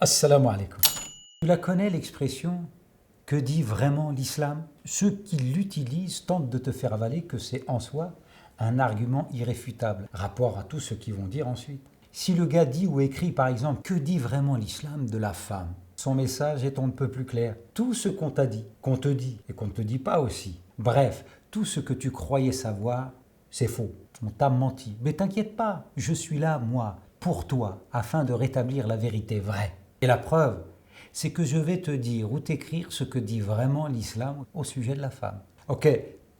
Assalamu alaikum. Tu la connais l'expression « que dit vraiment l'islam » Ceux qui l'utilisent tentent de te faire avaler que c'est en soi un argument irréfutable, rapport à tout ce qu'ils vont dire ensuite. Si le gars dit ou écrit par exemple « que dit vraiment l'islam de la femme ?» Son message est on ne peut plus clair. Tout ce qu'on t'a dit, qu'on te dit et qu'on ne te dit pas aussi. Bref, tout ce que tu croyais savoir, c'est faux. On t'a menti. Mais t'inquiète pas, je suis là, moi, pour toi, afin de rétablir la vérité vraie. Et la preuve, c'est que je vais te dire ou t'écrire ce que dit vraiment l'islam au sujet de la femme. Ok,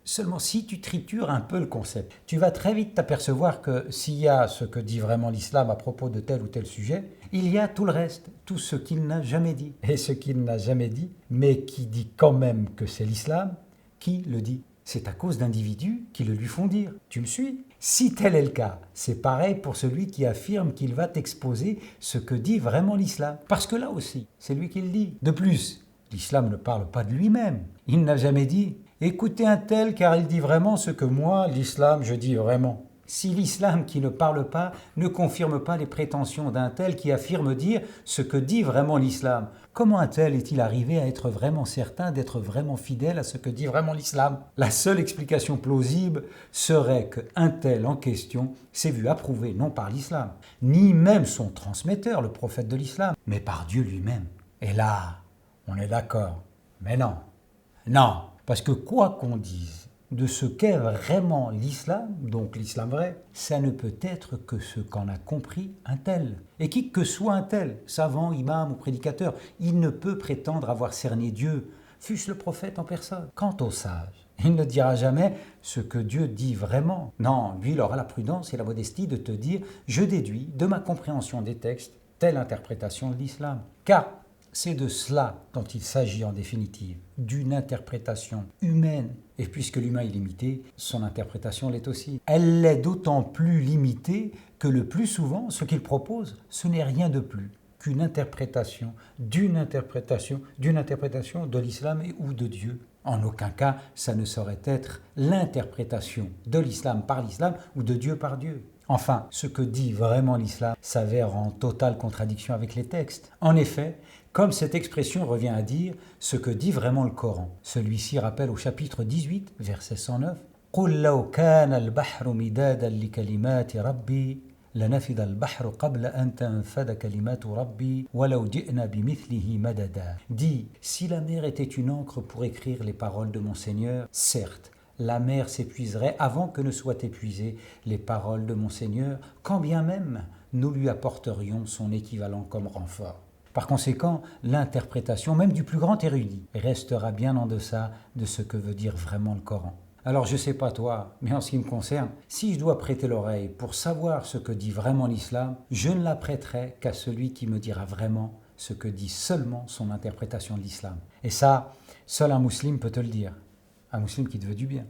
seulement si tu tritures un peu le concept, tu vas très vite t'apercevoir que s'il y a ce que dit vraiment l'islam à propos de tel ou tel sujet, il y a tout le reste, tout ce qu'il n'a jamais dit. Et ce qu'il n'a jamais dit, mais qui dit quand même que c'est l'islam, qui le dit ? C'est à cause d'individus qui le lui font dire. Tu me suis ? Si tel est le cas, c'est pareil pour celui qui affirme qu'il va t'exposer ce que dit vraiment l'islam. Parce que là aussi, c'est lui qui le dit. De plus, l'islam ne parle pas de lui-même. Il n'a jamais dit « Écoutez un tel car il dit vraiment ce que moi, l'islam, je dis vraiment ». Si l'islam qui ne parle pas ne confirme pas les prétentions d'un tel qui affirme dire ce que dit vraiment l'islam, comment un tel est-il arrivé à être vraiment certain d'être vraiment fidèle à ce que dit vraiment l'islam ? La seule explication plausible serait qu'un tel en question s'est vu approuvé non par l'islam, ni même son transmetteur, le prophète de l'islam, mais par Dieu lui-même. Et là, on est d'accord. Mais non, non, parce que quoi qu'on dise, de ce qu'est vraiment l'islam, donc l'islam vrai, ça ne peut être que ce qu'en a compris un tel. Et qui que soit un tel, savant, imam ou prédicateur, il ne peut prétendre avoir cerné Dieu, fût-ce le prophète en personne. Quant au sage, il ne dira jamais ce que Dieu dit vraiment. Non, lui, il aura la prudence et la modestie de te dire « je déduis de ma compréhension des textes telle interprétation de l'islam ». Car c'est de cela dont il s'agit en définitive, d'une interprétation humaine. Et puisque l'humain est limité, son interprétation l'est aussi. Elle l'est d'autant plus limitée que le plus souvent, ce qu'il propose, ce n'est rien de plus qu'une interprétation d'une interprétation de l'islam et ou de Dieu. En aucun cas, ça ne saurait être l'interprétation de l'islam par l'islam ou de Dieu par Dieu. Enfin, ce que dit vraiment l'islam s'avère en totale contradiction avec les textes. En effet, comme cette expression revient à dire ce que dit vraiment le Coran. Celui-ci rappelle au chapitre 18, verset 109 « قُلْ لَوْ كَانَ الْبَحْرُ مِدَادًا لِكَلِمَاتِ رَبِّي لَنَفِدَ الْبَحْرُ قَبْلَ أَنْ تَنْفَدَ كَلِمَاتُ رَبِّي وَلَوْ جِئْنَا بِمِثْلِهِ مَدَدًا » Dit, si la mer était une encre pour écrire les paroles de mon Seigneur, certes, la mer s'épuiserait avant que ne soient épuisées les paroles de mon Seigneur, quand bien même nous lui apporterions son équivalent comme renfort. Par conséquent, l'interprétation, même du plus grand érudit, restera bien en deçà de ce que veut dire vraiment le Coran. Alors je ne sais pas toi, mais en ce qui me concerne, si je dois prêter l'oreille pour savoir ce que dit vraiment l'islam, je ne la prêterai qu'à celui qui me dira vraiment ce que dit seulement son interprétation de l'islam. Et ça, seul un musulman peut te le dire, un musulman qui te veut du bien.